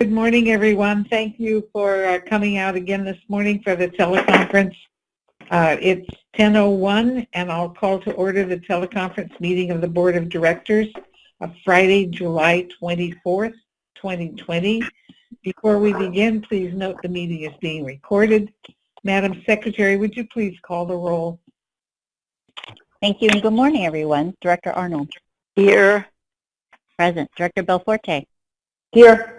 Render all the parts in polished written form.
Good morning, everyone. Thank you for coming out again this morning for the teleconference. It's 10:01, and I'll call to order the teleconference meeting of the Board of Directors of Friday, July 24th, 2020. Before we begin, please note the meeting is being recorded. Madam Secretary, would you please call the roll? Thank you, and good morning, everyone. Director Arnold. Here. Present. Director Belforte. Here.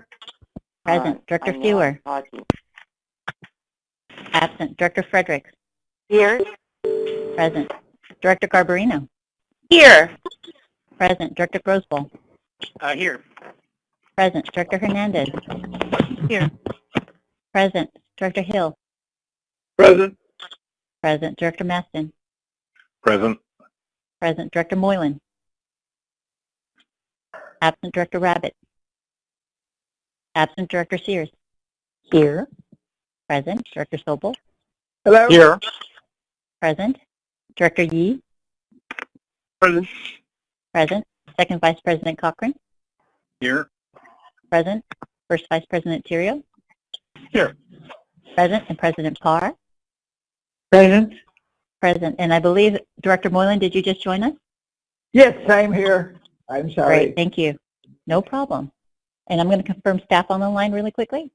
Present. Director Fewer. Absent. Director Fredericks. Here. Present. Director Garbarino. Here. Present. Director Grosboll. Here. Present. Director Hernandez. Here. Present. Director Hill. Present. Present. Director Maston. Present. Present. Director Moylan. Absent. Director Rabbit. Absent. Director Sears. Here. Present. Director Sobel. Hello. Here. Present. Director Yee. Present. Present. Second Vice President Cochran. Here. Present. First Vice President Theriault. Here. Present. And President Parr. Present. Present. And I believe, Director Moylan, did you just join us? Yes, I'm here. I'm sorry. Great. Thank you. No problem. And I'm going to confirm staff on the line really quickly.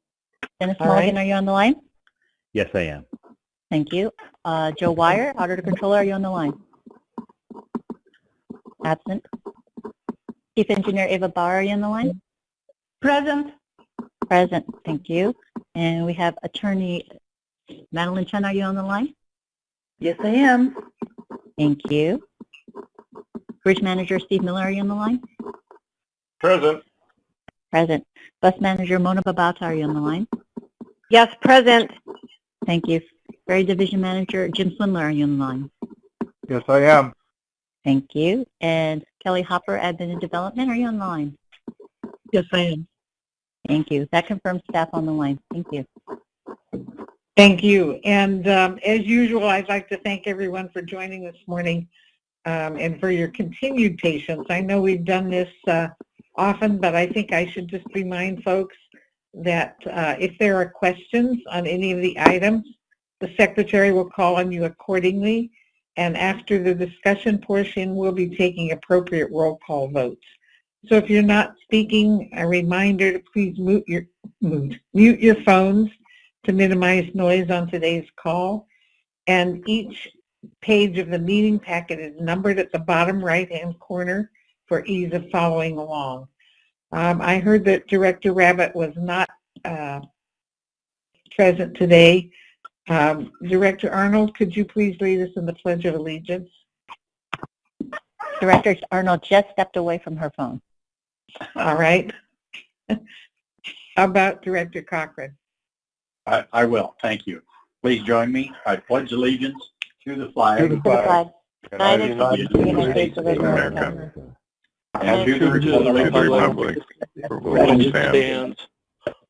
Dennis All Mulligan, right. are you on the line? Yes, I am. Thank you. Joe Wire, Auditor Controller, are you on the line? Absent. Chief Engineer Ava Bauer, are you on the line? Present. Present. Thank you. And we have Attorney Madeline Chen, are you on the line? Yes, I am. Thank you. Bridge Manager Steve Miller, are you on the line? Present. Present. Bus Manager Mona Babata, are you on the line? Yes, present. Thank you. Ferry Division Manager Jim Swindler, are you on the line? Yes, I am. Thank you. And Kelly Hopper, Admin and Development, are you on the line? Yes, I am. Thank you. That confirms staff on the line. Thank you. Thank you. And as usual, I'd like to thank everyone for joining this morning and for your continued patience. I know we've done this often, but I think I should just remind folks that if there are questions on any of the items, the Secretary will call on you accordingly. And after the discussion portion, we'll be taking appropriate roll call votes. So if you're not speaking, a reminder to please mute your phones to minimize noise on today's call. And each page of the meeting packet is numbered at the bottom right-hand corner for ease of following along. I heard that Director Rabbit was not present today. Director Arnold, could you please lead us in the Pledge of Allegiance? Director Arnold just stepped away from her phone. All right. How about Director Cochran? I will. Thank you. Please join me. I pledge allegiance to the flag. To the flag. United States of America. And to the republic for which it stands,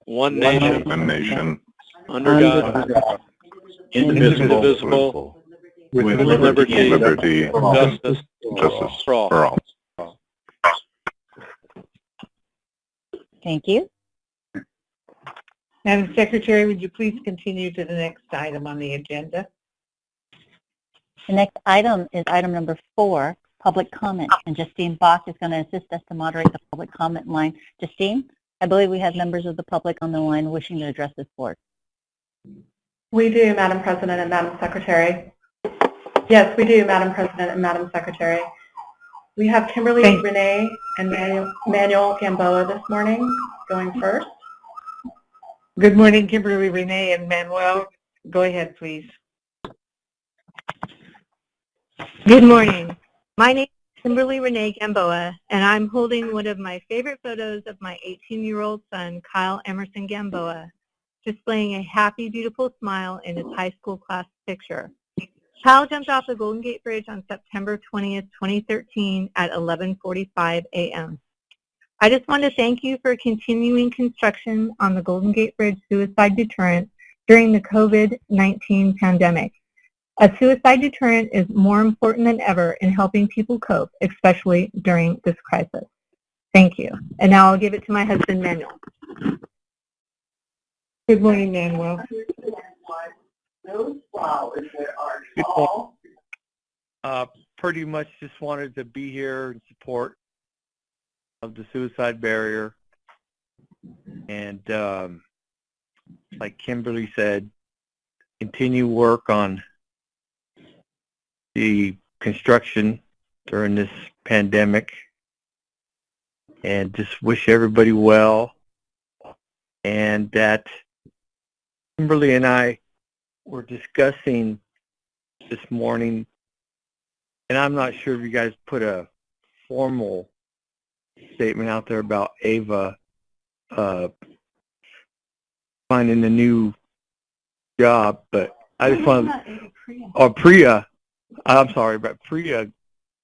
one nation, under God, indivisible, with liberty and justice for all. Thank you. Madam Secretary, would you please continue to the next item on the agenda? The next item is item number 4, public comment. And Justine Bach is going to assist us to moderate the public comment line. Justine, I believe we have members of the public on the line wishing to address this board. We do, Madam President and Madam Secretary. Yes, we do, Madam President and Madam Secretary. We have Kimberly Renee and Manuel Gamboa this morning going first. Good morning, Kimberly Renee and Manuel. Go ahead, please. Good morning. My name is Kimberly Renee Gamboa, and I'm holding one of my favorite photos of my 18-year-old son, Kyle Emerson Gamboa, displaying a happy, beautiful smile in his high school class picture. Kyle jumped off the Golden Gate Bridge on September 20th, 2013 at 11:45 a.m. I just want to thank you for continuing construction on the Golden Gate Bridge suicide deterrent during the COVID-19 pandemic. A suicide deterrent is more important than ever in helping people cope, especially during this crisis. Thank you. And now I'll give it to my husband, Manuel. Good morning, Manuel. Those flowers that are tall. Pretty much just wanted to be here in support of the suicide barrier. And like Kimberly said, continue work on the construction during this pandemic. And just wish everybody well. And that Kimberly and I were discussing this morning, and I'm not sure if you guys put a formal statement out there about Ava finding a new job, but I just want to, or Priya, I'm sorry, but Priya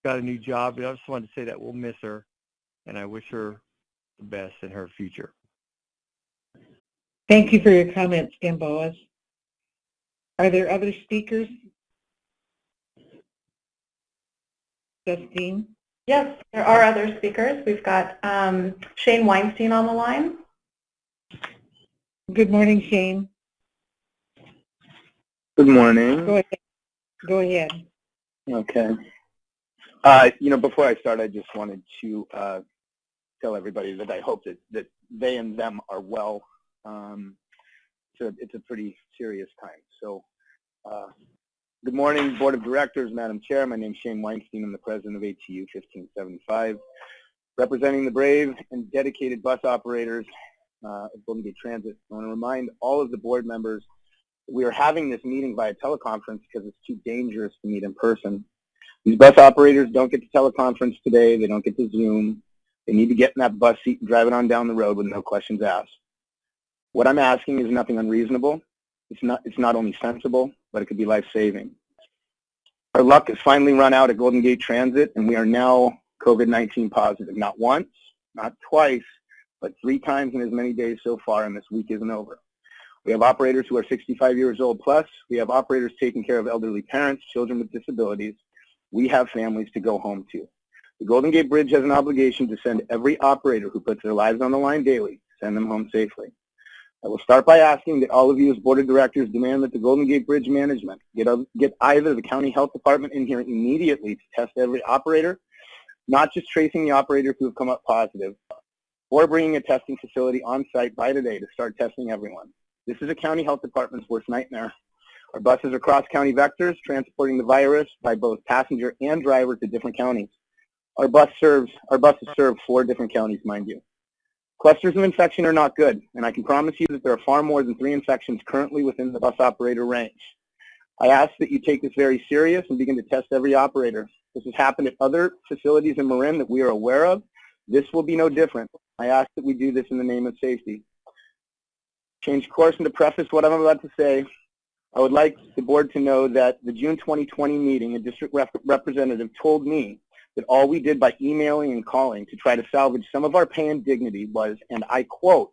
got a new job, and I just wanted to say that we'll miss her, and I wish her the best in her future. Thank you for your comments, Gamboa. Are there other speakers? Justine? Yes, there are other speakers. We've got Shane Weinstein on the line. Good morning, Shane. Good morning. Go ahead. Okay. Before I start, I just wanted to tell everybody that I hope that they and them are well. So it's a pretty serious time. So good morning, Board of Directors, Madam Chair. My name is Shane Weinstein. I'm the president of ATU 1575, representing the brave and dedicated bus operators of Golden Gate Transit. I want to remind all of the board members that we are having this meeting via teleconference because it's too dangerous to meet in person. These bus operators don't get to teleconference today. They don't get to Zoom. They need to get in that bus seat and drive it on down the road with no questions asked. What I'm asking is nothing unreasonable. It's not only sensible, but it could be life-saving. Our luck has finally run out at Golden Gate Transit, and we are now COVID-19 positive. Not once, not twice, but 3 times in as many days so far, and this week isn't over. We have operators who are 65 years old plus. We have operators taking care of elderly parents, children with disabilities. We have families to go home to. The Golden Gate Bridge has an obligation to send every operator who puts their lives on the line daily, send them home safely. I will start by asking that all of you as Board of Directors demand that the Golden Gate Bridge management get either the County Health Department in here immediately to test every operator, not just tracing the operators who have come up positive, or bringing a testing facility on site by today to start testing everyone. This is a County Health Department's worst nightmare. Our buses are cross-county vectors transporting the virus by both passenger and driver to different counties. Our buses serve 4 different counties, mind you. Clusters of infection are not good, and I can promise you that there are far more than 3 infections currently within the bus operator range. I ask that you take this very serious and begin to test every operator. This has happened at other facilities in Marin that we are aware of. This will be no different. I ask that we do this in the name of safety. Change course, and to preface what I'm about to say, I would like the board to know that the June 2020 meeting, a district representative told me that all we did by emailing and calling to try to salvage some of our pay and dignity was, and I quote,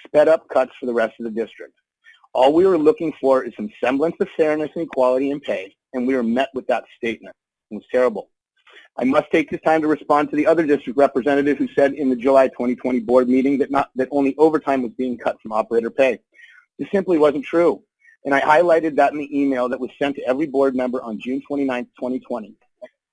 sped up cuts for the rest of the district. All we were looking for is some semblance of fairness and equality in pay, and we were met with that statement. It was terrible. I must take this time to respond to the other district representative who said in the July 2020 board meeting that only overtime was being cut from operator pay. This simply wasn't true, and I highlighted that in the email that was sent to every board member on June 29, 2020.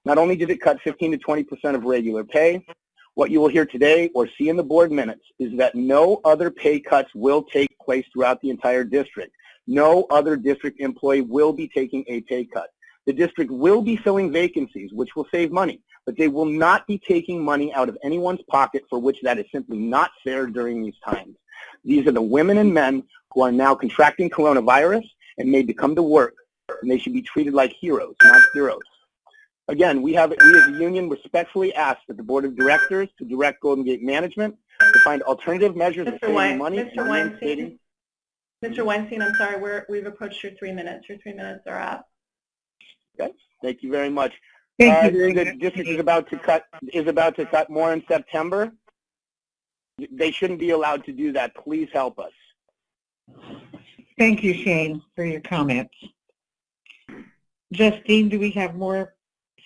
Not only did it cut 15 to 20% of regular pay, what you will hear today or see in the board minutes is that no other pay cuts will take place throughout the entire district. No other district employee will be taking a pay cut. The district will be filling vacancies, which will save money, but they will not be taking money out of anyone's pocket for which that is simply not fair during these times. These are the women and men who are now contracting coronavirus and made to come to work, and they should be treated like heroes, not heroes. Again, we as a union respectfully ask that the Board of Directors to direct Golden Gate Management to find alternative measures of saving money. Mr. Weinstein, I'm sorry, we've approached your 3 minutes. Your 3 minutes are up. Okay, thank you very much. Thank you. The district is about to cut more in September. They shouldn't be allowed to do that. Please help us. Thank you, Shane, for your comments. Justine, do we have more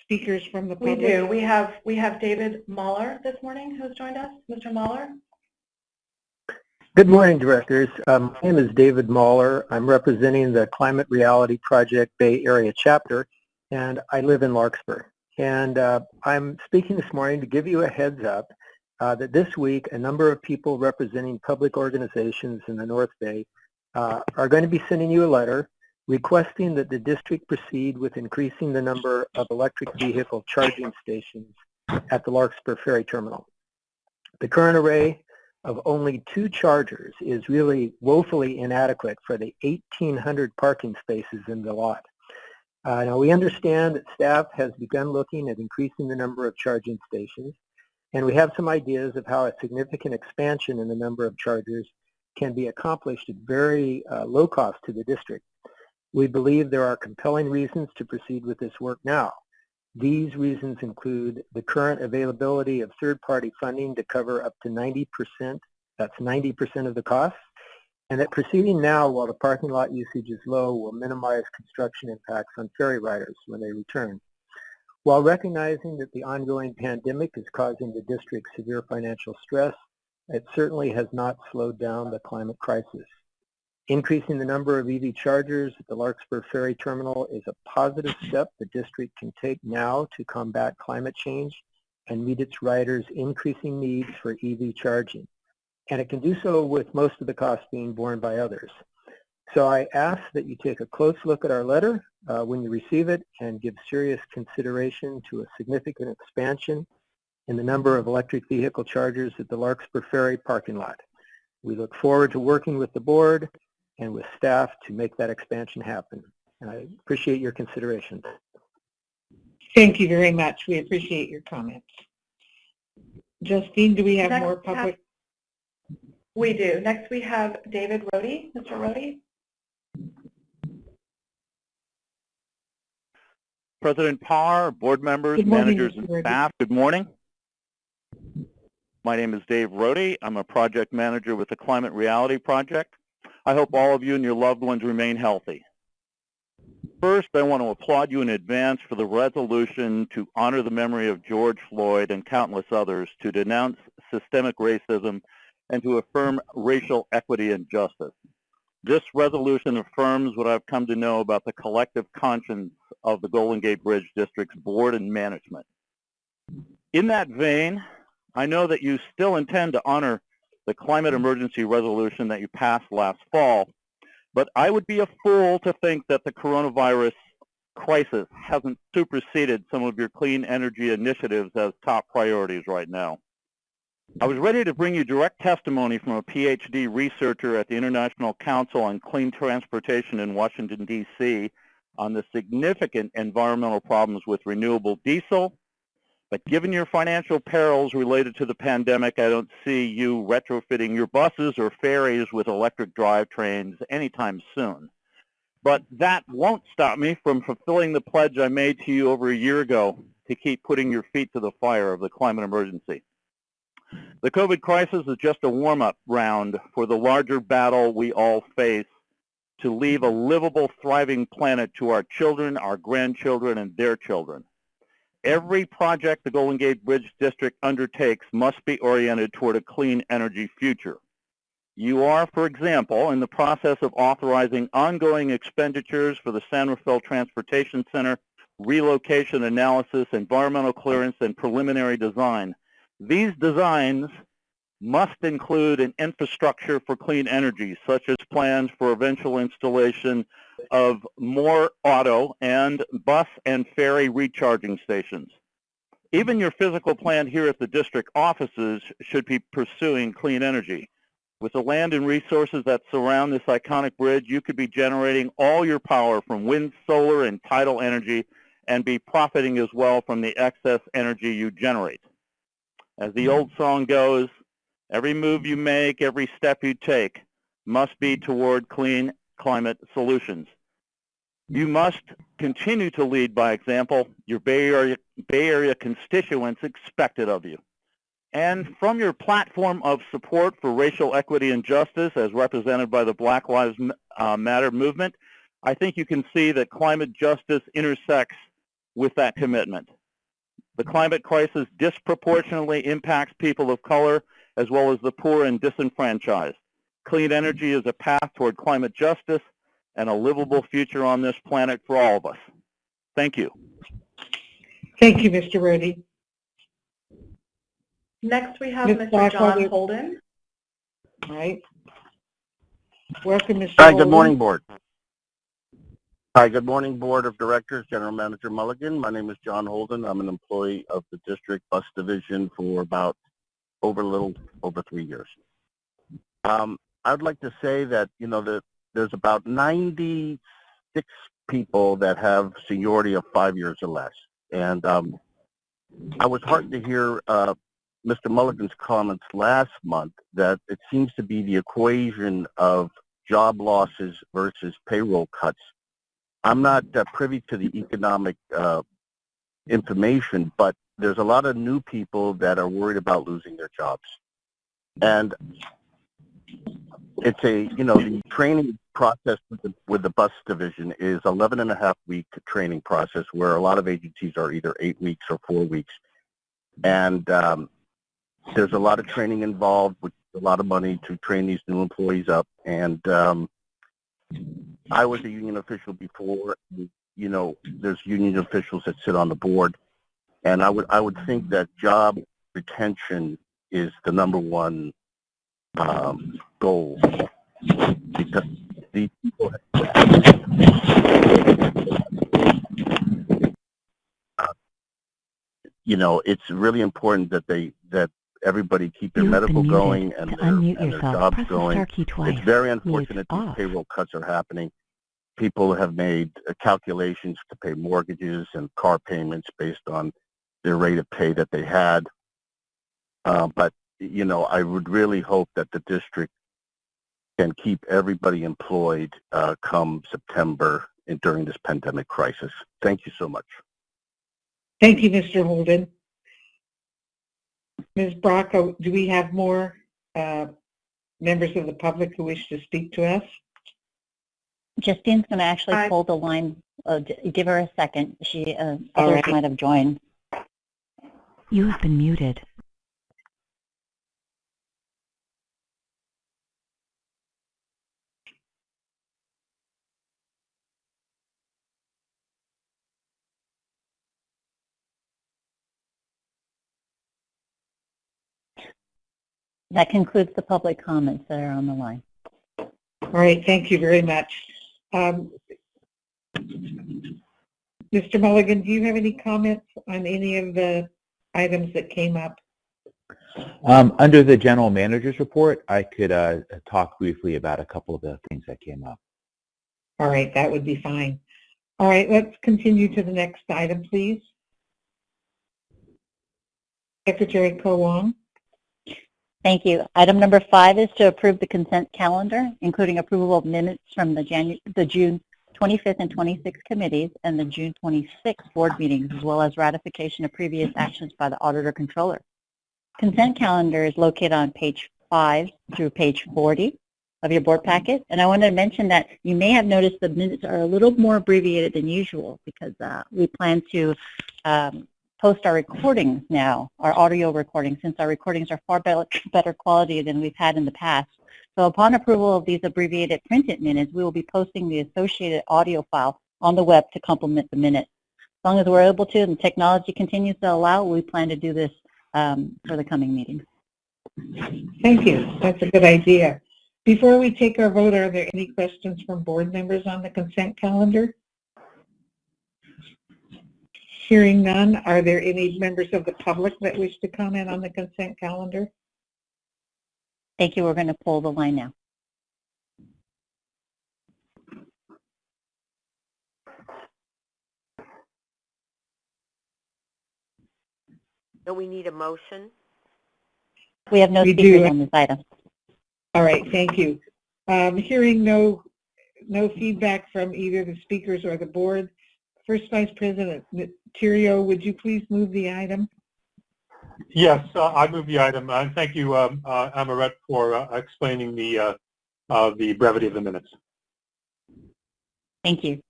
speakers from the public? We do. We have David Mahler this morning who's joined us. Mr. Mahler? Good morning, directors. My name is David Mahler. I'm representing the Climate Reality Project Bay Area chapter, and I live in Larkspur. And I'm speaking this morning to give you a heads up that this week a number of people representing public organizations in the North Bay are going to be sending you a letter requesting that the district proceed with increasing the number of electric vehicle charging stations at the Larkspur Ferry Terminal. The current array of only 2 chargers is really woefully inadequate for the 1,800 parking spaces in the lot. Now we understand that staff has begun looking at increasing the number of charging stations, and we have some ideas of how a significant expansion in the number of chargers can be accomplished at very low cost to the district. We believe there are compelling reasons to proceed with this work now. These reasons include the current availability of third-party funding to cover up to 90%, that's 90% of the costs, and that proceeding now while the parking lot usage is low will minimize construction impacts on ferry riders when they return. While recognizing that the ongoing pandemic is causing the district severe financial stress, it certainly has not slowed down the climate crisis. Increasing the number of EV chargers at the Larkspur Ferry Terminal is a positive step the district can take now to combat climate change and meet its riders' increasing needs for EV charging. And it can do so with most of the costs being borne by others. So I ask that you take a close look at our letter when you receive it and give serious consideration to a significant expansion in the number of electric vehicle chargers at the Larkspur Ferry parking lot. We look forward to working with the board and with staff to make that expansion happen. And I appreciate your consideration. Thank you very much. We appreciate your comments. Justine, do we have Next more public? We do. Next we have David Rohde. Mr. Rohde. President Parr, board members, Good morning, managers, Mr. and Rohde. staff, good morning. My name is Dave Rohde. I'm a project manager with the Climate Reality Project. I hope all of you and your loved ones remain healthy. First, I want to applaud you in advance for the resolution to honor the memory of George Floyd and countless others, to denounce systemic racism, and to affirm racial equity and justice. This resolution affirms what I've come to know about the collective conscience of the Golden Gate Bridge District's board and management. In that vein, I know that you still intend to honor the climate emergency resolution that you passed last fall, but I would be a fool to think that the coronavirus crisis hasn't superseded some of your clean energy initiatives as top priorities right now. I was ready to bring you direct testimony from a PhD researcher at the International Council on Clean Transportation in Washington, D.C. on the significant environmental problems with renewable diesel. But given your financial perils related to the pandemic, I don't see you retrofitting your buses or ferries with electric drivetrains anytime soon. But that won't stop me from fulfilling the pledge I made to you over a year ago to keep putting your feet to the fire of the climate emergency. The COVID crisis is just a warm-up round for the larger battle we all face to leave a livable, thriving planet to our children, our grandchildren, and their children. Every project the Golden Gate Bridge District undertakes must be oriented toward a clean energy future. You are, for example, in the process of authorizing ongoing expenditures for the San Rafael Transportation Center, relocation analysis, environmental clearance, and preliminary design. These designs must include an infrastructure for clean energy, such as plans for eventual installation of more auto and bus and ferry recharging stations. Even your physical plan here at the district offices should be pursuing clean energy. With the land and resources that surround this iconic bridge, you could be generating all your power from wind, solar, and tidal energy and be profiting as well from the excess energy you generate. As the old song goes, every move you make, every step you take must be toward clean climate solutions. You must continue to lead by example. Your Bay Area constituents expect it of you. And from your platform of support for racial equity and justice, as represented by the Black Lives Matter movement, I think you can see that climate justice intersects with that commitment. The climate crisis disproportionately impacts people of color as well as the poor and disenfranchised. Clean energy is a path toward climate justice and a livable future on this planet for all of us. Thank you. Thank you, Mr. Rohde. Next, we have Ms. Mr. Black, John I'll- Holden. All right. Welcome, Mr. Hi, Holden. good morning, Board. Hi, good morning, Board of Directors, General Manager Mulligan. My name is John Holden. I'm an employee of the District Bus Division for about a little over 3 years. I'd like to say that, you know, that there's about 96 people that have seniority of 5 years or less. And I was heartened to hear Mr. Mulligan's comments last month that it seems to be the equation of job losses versus payroll cuts. I'm not privy to the economic information, but there's a lot of new people that are worried about losing their jobs. And it's the training process with the bus division is 11.5-week training process where a lot of agencies are either 8 weeks or 4 weeks. And there's a lot of training involved with a lot of money to train these new employees up. And I was a union official before. You know, there's union officials that sit on the board. And I would think that job retention is the #1 goal, because these people it's really important that everybody keep their medical going and their jobs going. It's very unfortunate these payroll cuts are happening. People have made calculations to pay mortgages and car payments based on their rate of pay that they had. But, you know, I would really hope that the district can keep everybody employed come September during this pandemic crisis. Thank you so much. Thank you, Mr. Holden. Ms. Bracco, do we have more members of the public who wish to speak to us? Justine's going to actually Hi. pull the line. Give her a second. Others right. might have joined. You have been muted. That concludes the public comments that are on the line. All right, thank you very much. Mr. Mulligan, do you have any comments on any of the items that came up? Under the general manager's report, I could talk briefly about a couple of the things that came up. All right, that would be fine. All right, let's continue to the next item, please. Secretary Ko-Wong. Thank you. Item number 5 is to approve the consent calendar, including approval of minutes from the June 25th and 26th committees and the June 26th board meetings, as well as ratification of previous actions by the Auditor Controller. Consent calendar is located on page 5 through page 40 of your board packet. And I wanted to mention that you may have noticed the minutes are a little more abbreviated than usual because we plan to post our recordings now, our audio recordings, since our recordings are far better quality than we've had in the past. So upon approval of these abbreviated printed minutes, we will be posting the associated audio file on the web to complement the minutes. As long as we're able to and the technology continues to allow, we plan to do this for the coming meetings. Thank you. That's a good idea. Before we take our vote, are there any questions from board members on the consent calendar? Hearing none, are there any members of the public that wish to comment on the consent calendar? Thank you. We're going to pull the line now. Do we need a motion? We have no speakers on this item. All right, thank you. Hearing no feedback from either the speakers or the board, First Vice President Theriault, would you please move the item? Yes, I move the item. And thank you, Amaret, for explaining the brevity of the minutes. Thank you.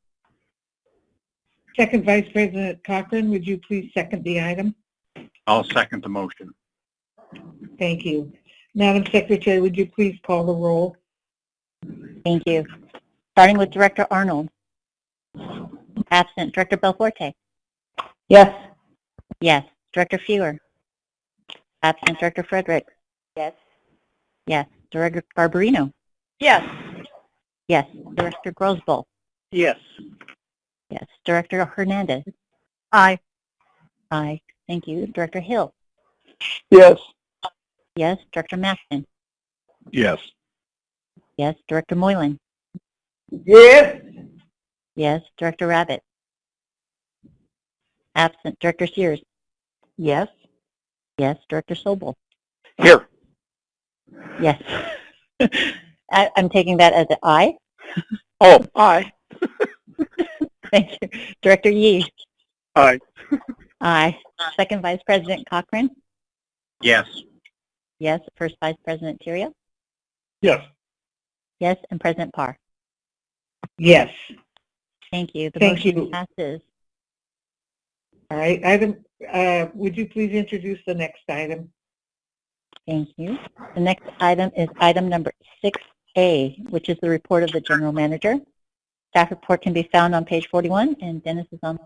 Second Vice President Cochran, would you please second the item? I'll second the motion. Thank you. Madam Secretary, would you please call the roll? Thank you. Starting with Director Arnold. Absent. Director Belforte. Yes. Yes. Director Fewer. Absent. Director Frederick. Yes. Yes. Director Barberino. Yes. Yes. Director Grosboll. Yes. Yes. Director Hernandez. Aye. Aye. Thank you. Director Hill. Yes. Yes. Director Maxton. Yes. Yes. Director Moylan. Yes. Yes. Director Rabbit. Absent. Director Sears. Yes. Yes. Director Sobel. Here. Yes. I'm taking that as an aye. Oh, aye. Thank you. Director Yee. Aye. Aye. Second Vice President Cochran. Yes. Yes. First Vice President Tirio. Yes. Yes. And President Parr. Yes. Thank you. The Thank motion you. passes. All right. Would you please introduce the next item? Thank you. The next item is item number 6A, which is the report of the General Manager. Staff report can be found on page 41, and Dennis is on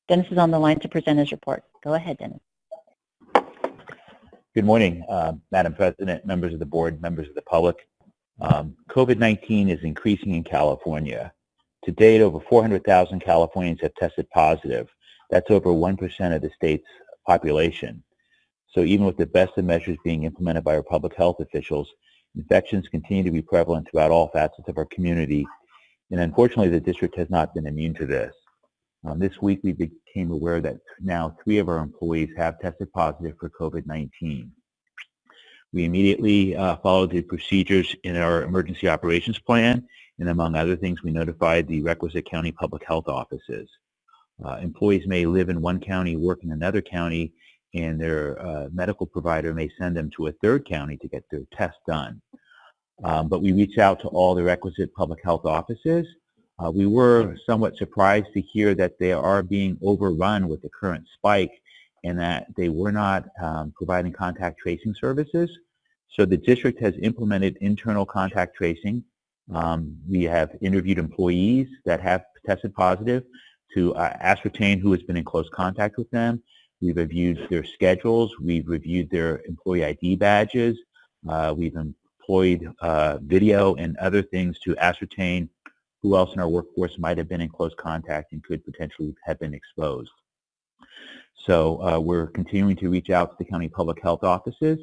the line to present his report. Go ahead, Dennis. Good morning, Madam President, members of the board, members of the public. COVID-19 is increasing in California. To date, over 400,000 Californians have tested positive. That's over 1% of the state's population. So even with the best of measures being implemented by our public health officials, infections continue to be prevalent throughout all facets of our community, and unfortunately the district has not been immune to this. This week we became aware that now 3 of our employees have tested positive for COVID-19. We immediately followed the procedures in our emergency operations plan, and among other things we notified the requisite county public health offices. Employees may live in one county, work in another county, and their medical provider may send them to a third county to get their test done. But we reached out to all the requisite public health offices. We were somewhat surprised to hear that they are being overrun with the current spike and that they were not providing contact tracing services. So the district has implemented internal contact tracing. We have interviewed employees that have tested positive to ascertain who has been in close contact with them. We've reviewed their schedules. We've reviewed their employee ID badges. We've employed video and other things to ascertain who else in our workforce might have been in close contact and could potentially have been exposed. So we're continuing to reach out to the county public health offices,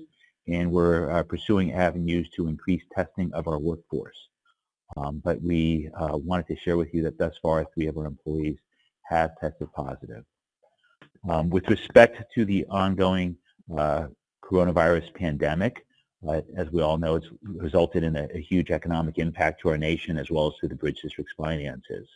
and we're pursuing avenues to increase testing of our workforce. But we wanted to share with you that thus far 3 of our employees have tested positive. With respect to the ongoing coronavirus pandemic, as we all know, it's resulted in a huge economic impact to our nation as well as to the Bridge District's finances.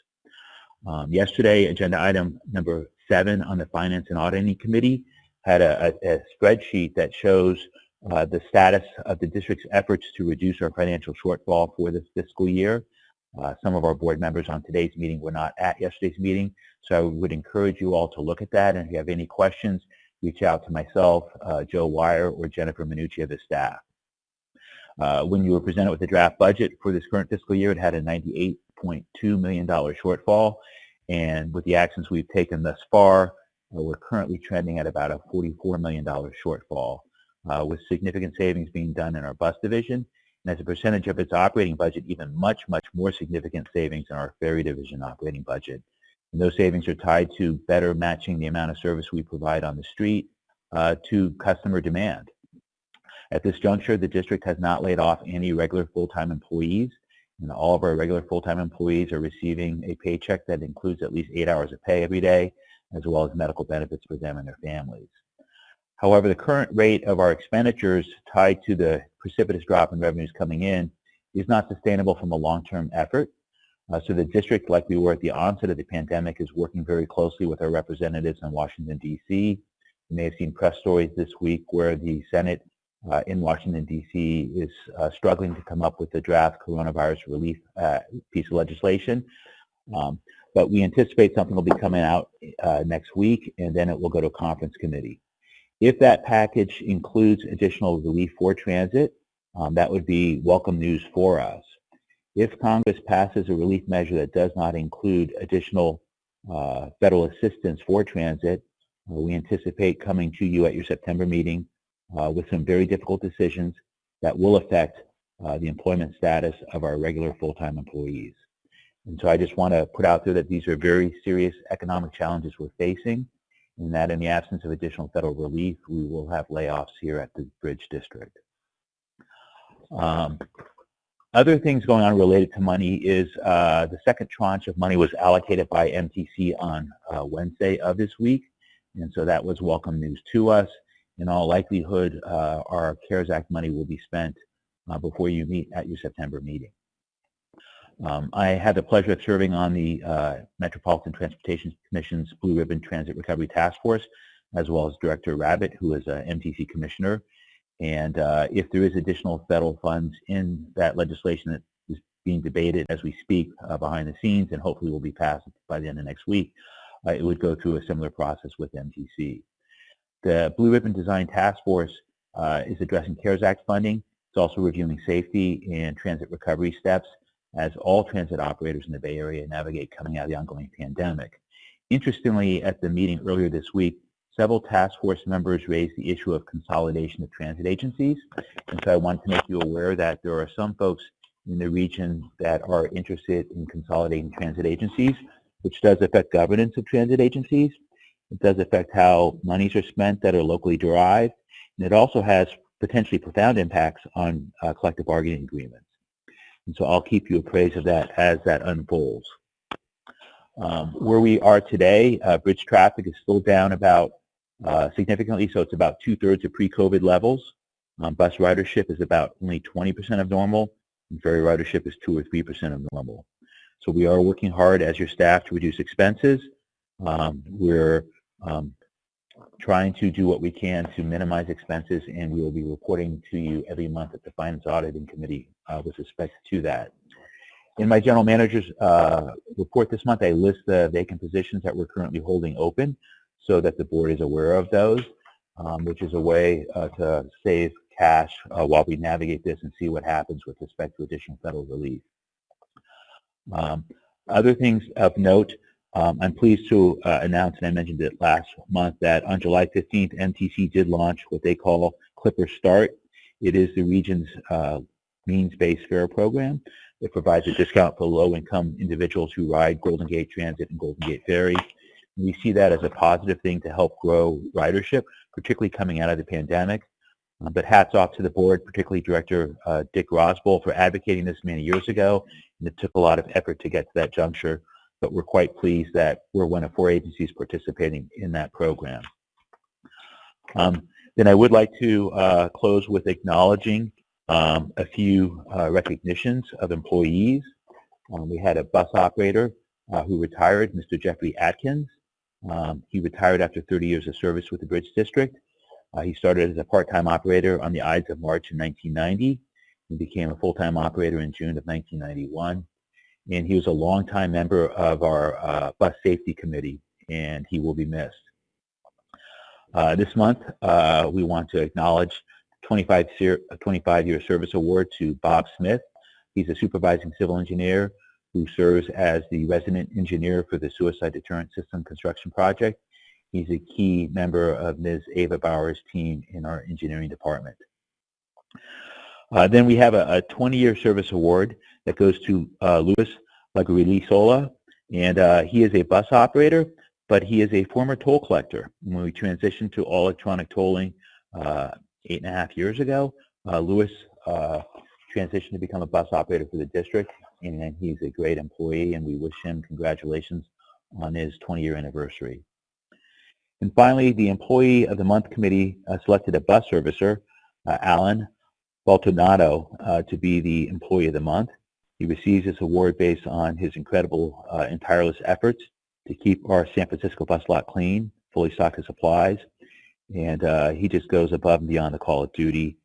Yesterday, agenda item number 7 on the Finance and Auditing Committee had a spreadsheet that shows the status of the district's efforts to reduce our financial shortfall for this fiscal year. Some of our board members on today's meeting were not at yesterday's meeting, so I would encourage you all to look at that, and if you have any questions, reach out to myself, Joe Wire, or Jennifer Minucci of the staff. When you were presented with the draft budget for this current fiscal year, it had a $98.2 million shortfall, and with the actions we've taken thus far, we're currently trending at about a $44 million shortfall, with significant savings being done in our bus division, and as a percentage of its operating budget, even much more significant savings in our ferry division operating budget. And those savings are tied to better matching the amount of service we provide on the street to customer demand. At this juncture, the district has not laid off any regular full-time employees, and all of our regular full-time employees are receiving a paycheck that includes at least 8 hours of pay every day, as well as medical benefits for them and their families. However, the current rate of our expenditures tied to the precipitous drop in revenues coming in is not sustainable from a long-term effort. So the district, like we were at the onset of the pandemic, is working very closely with our representatives in Washington, D.C. You may have seen press stories this week where the Senate in Washington, D.C. is struggling to come up with the draft coronavirus relief piece of legislation. But we anticipate something will be coming out next week, and then it will go to a conference committee. If that package includes additional relief for transit, that would be welcome news for us. If Congress passes a relief measure that does not include additional federal assistance for transit, we anticipate coming to you at your September meeting with some very difficult decisions that will affect the employment status of our regular full-time employees. And so I just want to put out there that these are very serious economic challenges we're facing, and that in the absence of additional federal relief, we will have layoffs here at the Bridge District. Other things going on related to money is the second tranche of money was allocated by MTC on Wednesday of this week, and so that was welcome news to us. In all likelihood, our CARES Act money will be spent before you meet at your September meeting. I had the pleasure of serving on the Metropolitan Transportation Commission's Blue Ribbon Transit Recovery Task Force, as well as Director Rabbit, who is an MTC Commissioner. And if there is additional federal funds in that legislation that is being debated as we speak behind the scenes, and hopefully will be passed by the end of next week, it would go through a similar process with MTC. The Blue Ribbon Design Task Force is addressing CARES Act funding. It's also reviewing safety and transit recovery steps as all transit operators in the Bay Area navigate coming out of the ongoing pandemic. Interestingly, at the meeting earlier this week, several task force members raised the issue of consolidation of transit agencies. And so I wanted to make you aware that there are some folks in the region that are interested in consolidating transit agencies, which does affect governance of transit agencies. It does affect how monies are spent that are locally derived. And it also has potentially profound impacts on collective bargaining agreements. And so I'll keep you appraised of that as that unfolds. Where we are today, bridge traffic is still down about significantly, so it's about 2/3 of pre-COVID levels. Bus ridership is about only 20% of normal, and ferry ridership is 2 or 3% of normal. So we are working hard as your staff to reduce expenses. We're trying to do what we can to minimize expenses, and we will be reporting to you every month at the Finance Auditing Committee with respect to that. In my general manager's report this month, I list the vacant positions that we're currently holding open so that the board is aware of those, which is a way to save cash while we navigate this and see what happens with respect to additional federal relief. Other things of note, I'm pleased to announce, and I mentioned it last month, that on July 15th, MTC did launch what they call Clipper Start. It is the region's means-based fare program. It provides a discount for low-income individuals who ride Golden Gate Transit and Golden Gate Ferry. We see that as a positive thing to help grow ridership, particularly coming out of the pandemic. But hats off to the board, particularly Director Dick Rosbowl, for advocating this many years ago. And it took a lot of effort to get to that juncture, but we're quite pleased that we're one of 4 agencies participating in that program. Then I would like to close with acknowledging a few recognitions of employees. We had a bus operator who retired, Mr. Jeffrey Atkins. He retired after 30 years of service with the Bridge District. He started as a part-time operator on the Ides of March in 1990. He became a full-time operator in June of 1991. And he was a longtime member of our bus safety committee, and he will be missed. This month, we want to acknowledge 25-year service award to Bob Smith. He's a supervising civil engineer who serves as the resident engineer for the Suicide Deterrent System construction project. He's a key member of Ms. Ava Bauer's team in our engineering department. Then we have a 20-year service award that goes to Louis Laguilisola, and he is a bus operator, but he is a former toll collector. When we transitioned to all electronic tolling 8.5 years ago, Louis transitioned to become a bus operator for the district, and he's a great employee, and we wish him congratulations on his 20-year anniversary. And finally, the Employee of the Month Committee selected a bus servicer, Alan Baltonato, to be the Employee of the Month. He receives this award based on his incredible and tireless efforts to keep our San Francisco bus lot clean, fully stocked with supplies, and he just goes above and beyond the call of duty,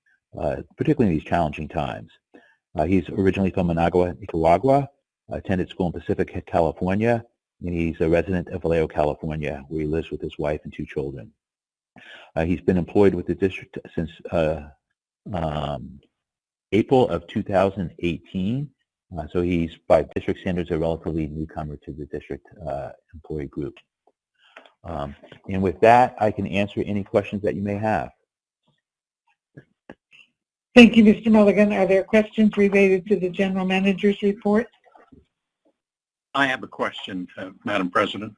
particularly in these challenging times. He's originally from Managua, Nicaragua, attended school in Pacific, California, and he's a resident of Vallejo, California, where he lives with his wife and 2 children. He's been employed with the district since April of 2018, So he's, by district standards, a relatively newcomer to the district employee group. And with that, I can answer any questions that you may have. Thank you, Mr. Mulligan. Are there questions related to the general manager's report? I have a question, Madam President.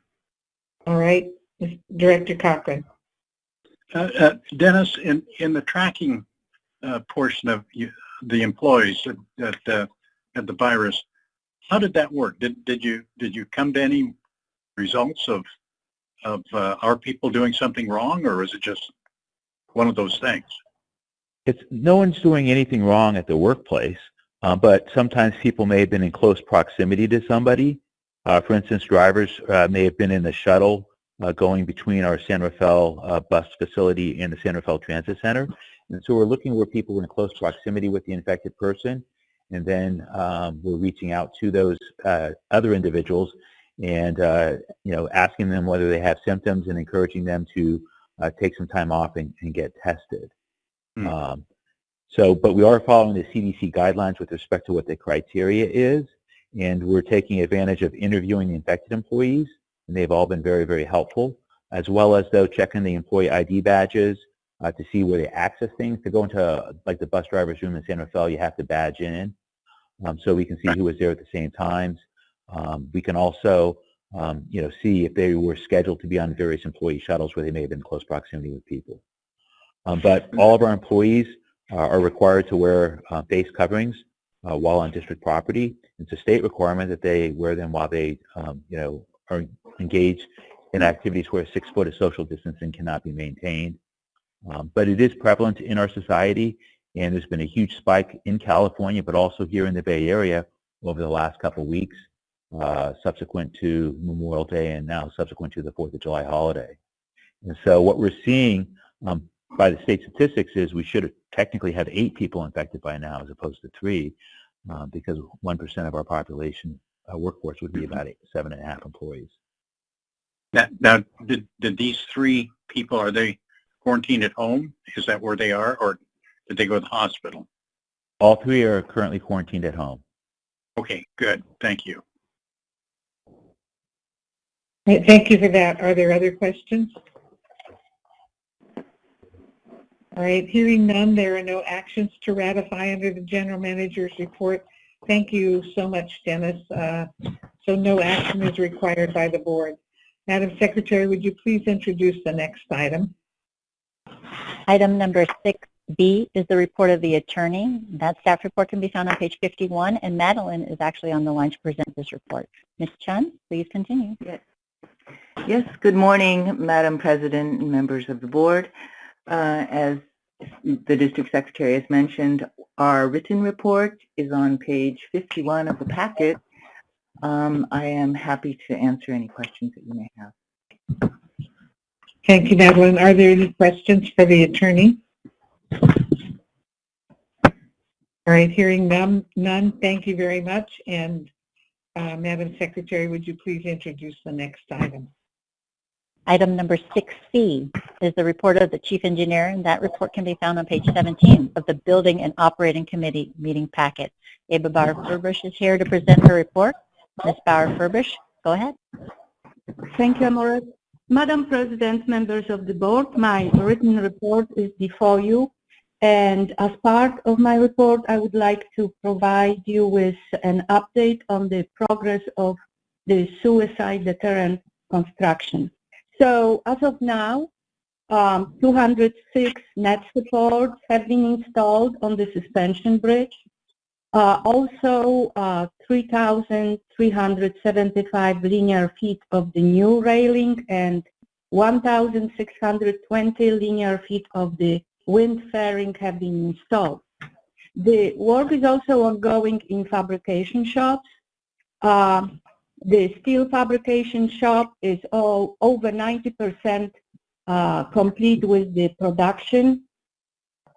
All right, Director Cochran. Dennis, in the tracking portion of the employees that had the virus, how did that work? Did you come to any results of our people doing something wrong, or is it just one of those things? No one's doing anything wrong at the workplace, but sometimes people may have been in close proximity to somebody. For instance, drivers may have been in the shuttle going between our San Rafael bus facility and the San Rafael Transit Center. And so we're looking where people were in close proximity with the infected person, and then we're reaching out to those other individuals and asking them whether they have symptoms and encouraging them to take some time off and get tested. But we are following the CDC guidelines with respect to what the criteria is, and we're taking advantage of interviewing the infected employees, and they've all been very, very helpful, as well as checking the employee ID badges to see where they access things. To go into like the bus driver's room in San Rafael, you have to badge in, so we can see who was there at the same times. We can also see if they were scheduled to be on various employee shuttles where they may have been in close proximity with people. But all of our employees are required to wear face coverings while on district property. It's a state requirement that they wear them while they are engaged in activities where 6 foot of social distancing cannot be maintained. But it is prevalent in our society, and there's been a huge spike in California, but also here in the Bay Area over the last couple of weeks, subsequent to Memorial Day and now subsequent to the 4th of July holiday. And so what we're seeing by the state statistics is we should technically have 8 people infected by now as opposed to 3, because 1% of our population workforce would be about 7.5 employees. Now, did these 3 people, are they quarantined at home? Is that where they are, or did they go to the hospital? All 3 are currently quarantined at home. Okay, good. Thank you. Thank you for that. Are there other questions? All right, hearing none, there are no actions to ratify under the general manager's report. Thank you so much, Dennis. So no action is required by the board. Madam Secretary, would you please introduce the next item? Item number 6B is the report of the attorney. That staff report can be found on page 51, and Madeline is actually on the line to present this report. Ms. Chun, please continue. Yes, good morning, Madam President and members of the board. As the district secretary has mentioned, our written report is on page 51 of the packet. I am happy to answer any questions that you may have. Thank you, Madeline. Are there any questions for the attorney? All right, hearing none, thank you very much. And Madam Secretary, would you please introduce the next item? Item number 6C is the report of the chief engineer, and that report can be found on page 17 of the Building and Operating Committee meeting packet. Ava Bauer-Furbush is here to present her report. Ms. Bauer-Furbush, go ahead. Thank you, Amora. Madam President, members of the board, my written report is before you, and as part of my report, I would like to provide you with an update on the progress of the suicide deterrent construction. So as of now, 206 net supports have been installed on the suspension bridge. Also, 3,375 linear feet of the new railing and 1,620 linear feet of the wind fairing have been installed. The work is also ongoing in fabrication shops. The steel fabrication shop is over 90% complete with the production.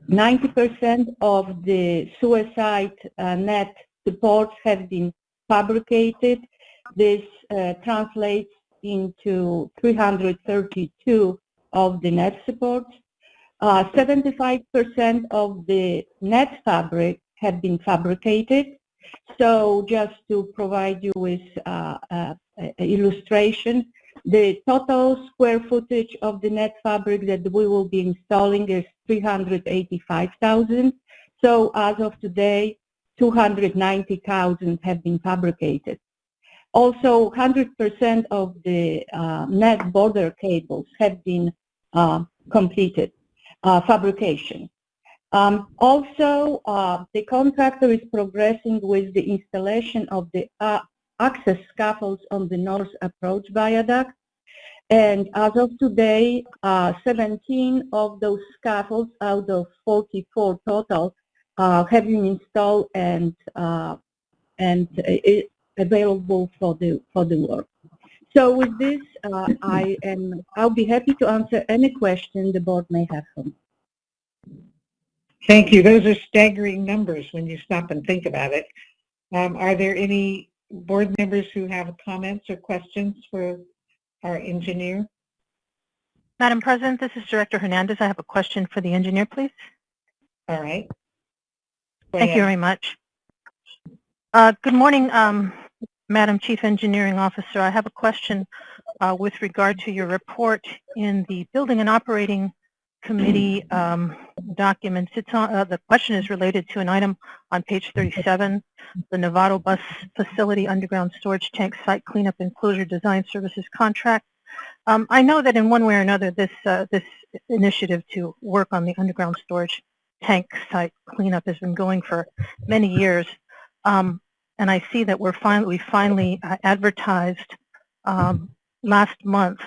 90% of the suicide net supports have been fabricated. This translates into 332 of the net supports. 75% of the net fabric have been fabricated. So just to provide you with an illustration, the total square footage of the net fabric that we will be installing is 385,000. So as of today, 290,000 have been fabricated. Also, 100% of the net border cables have been completed, fabrication. Also, the contractor is progressing with the installation of the access scaffolds on the north approach viaduct. And as of today, 17 of those scaffolds out of 44 total have been installed and available for the work. So with this, I'll be happy to answer any question the board may have for me. Thank you. Those are staggering numbers when you stop and think about it. Are there any board members who have comments or questions for our engineer? Madam President, this is Director Hernandez. I have a question for the engineer, please. All right. Thank you very much. Good morning, Madam Chief Engineering Officer. I have a question with regard to your report in the Building and Operating Committee documents. It's on, the question is related to an item on page 37, the Novato Bus Facility Underground Storage Tank Site Cleanup Enclosure Design Services Contract. I know that in one way or another this initiative to work on the underground storage tank site cleanup has been going for many years. And I see that we finally advertised last month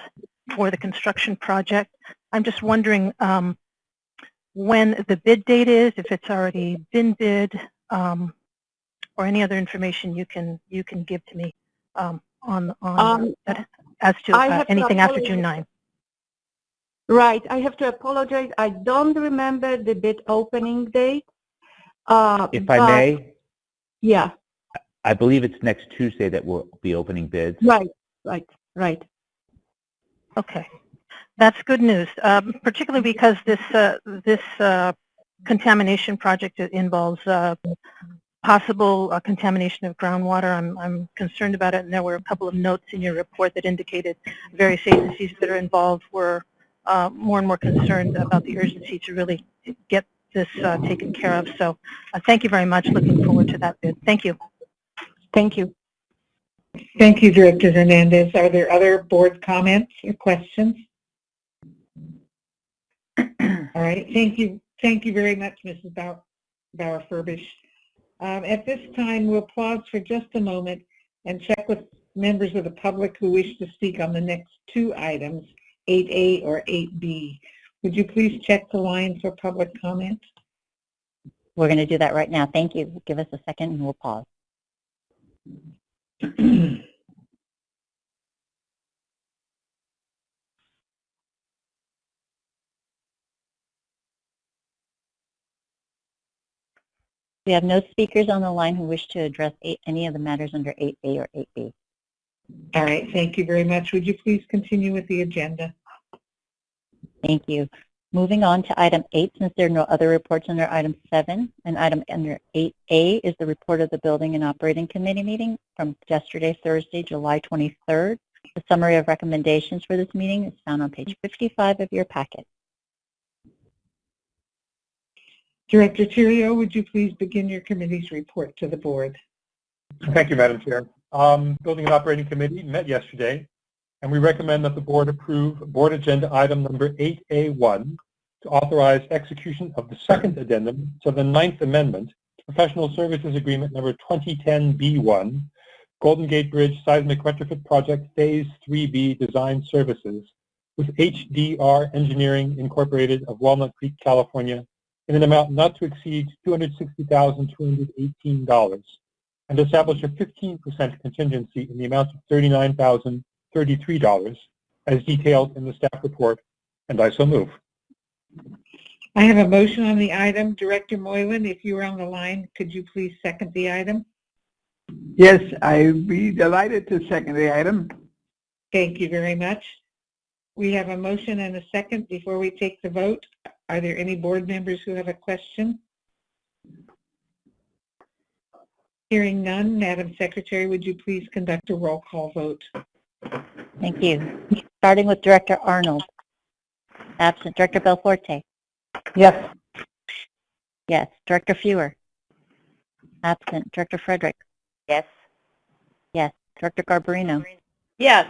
for the construction project. I'm just wondering when the bid date is, if it's already been bid, or any other information you can give to me on that, as to anything after June 9. Right. I have to apologize. I don't remember the bid opening date. If I may? Yeah. I believe it's next Tuesday that we'll be opening bids. Right. Okay. That's good news, particularly because this contamination project involves possible contamination of groundwater. I'm concerned about it, and there were a couple of notes in your report that indicated various agencies that are involved were more and more concerned about the urgency to really get this taken care of. So thank you very much. Looking forward to that bid. Thank you. Thank you. Thank you, Director Hernandez. Are there other board comments or questions? All right. Thank you. Thank you very much, Mrs. Bauer-Furbish. At this time, we'll pause for just a moment and check with members of the public who wish to speak on the next two items, 8A or 8B. Would you please check the line for public comment? We're going to do that right now. Thank you. Give us a second and we'll pause. We have no speakers on the line who wish to address any of the matters under 8A or 8B. All right, thank you very much. Would you please continue with the agenda? Thank you. Moving on to item 8, since there are no other reports under item 7, and item under 8A is the report of the Building and Operating Committee meeting from yesterday, Thursday, July 23rd. The summary of recommendations for this meeting is found on page 55 of your packet. Director Theriault, would you please begin your committee's report to the board? Thank you, Madam Chair. Building and Operating Committee met yesterday, and we recommend that the board approve Board Agenda Item number 8A1 to authorize execution of the second addendum to the 9th Amendment, Professional Services Agreement number 2010B1, Golden Gate Bridge Seismic Retrofit Project Phase 3B Design Services with HDR Engineering Incorporated of Walnut Creek, California, in an amount not to exceed $260,218, and establish a 15% contingency in the amount of $39,033, as detailed in the staff report, and I so move. I have a motion on the item. Director Moylan, if you are on the line, could you please second the item? Yes, I'd be delighted to second the item. Thank you very much. We have a motion and a second. Before we take the vote, are there any board members who have a question? Hearing none, Madam Secretary, would you please conduct a roll call vote? Thank you. Starting with Director Arnold. Absent. Director Belforte. Yes. Yes. Director Fewer. Absent. Director Frederick. Yes. Yes. Director Garbarino. Yes.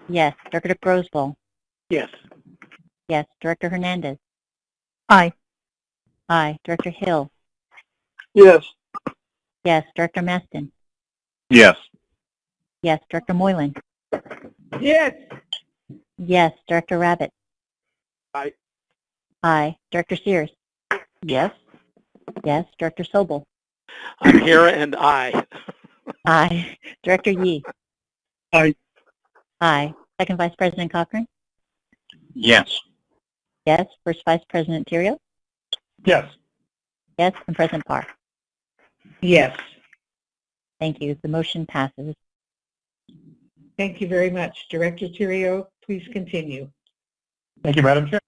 Yes. Director Grosboll. Yes. Yes. Director Hernandez. Aye. Aye. Director Hill. Yes. Yes. Director Maston. Yes. Yes. Director Moylan. Yes. Yes. Director Rabbit. Aye. Aye. Director Sears. Yes. Yes. Director Sobel. I'm here and aye. Aye. Director Yee. Aye. Aye. Second Vice President Cochran. Yes. Yes. First Vice President Terrio. Yes. Yes. And President Parr. Yes. Thank you. The motion passes. Thank you very much. Director Terrio, please continue. Thank you, Madam Chair.